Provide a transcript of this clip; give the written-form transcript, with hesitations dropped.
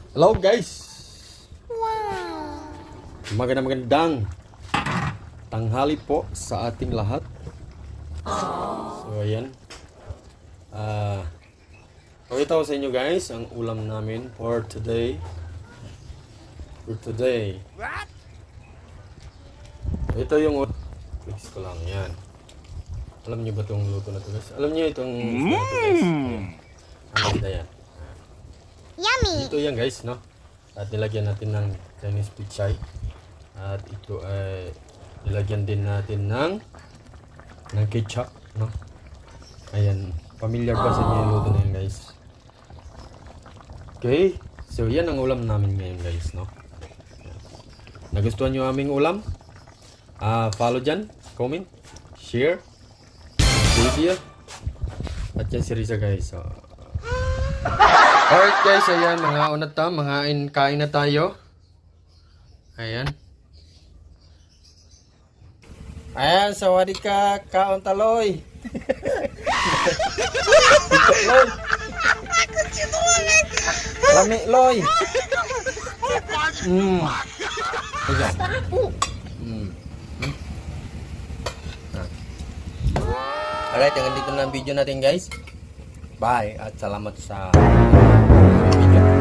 Hello guys! Wow! Magandang tanghali po sa ating lahat. So ayan. Pakita ko sa inyo guys ang ulam namin for today. Ito yung fix ko lang yan. Alam niyo ba itong luto na to guys? Alam niyo itong luto na to guys? Ayan. Ang ganda yan. Yummy! Ito yan guys, no? At nilagyan natin ng Chinese pichay. At ito ay nilagyan din natin ng ketchup, no? Ayan, familiar ba sa inyo yung luto na yan guys? Okay, so yan ang ulam namin ngayon guys, no? Nagustuhan nyo aming ulam? Follow dyan, comment, share, video. At yan si Riza guys, so alright guys, ayan, mga unat ta, kain na tayo. Ayan. Ayan, sawadika, kaon taloy. Loy. Lami, loy. Ayan. Alright, hanggang dito na ang video natin guys. Bye at salamat sa video.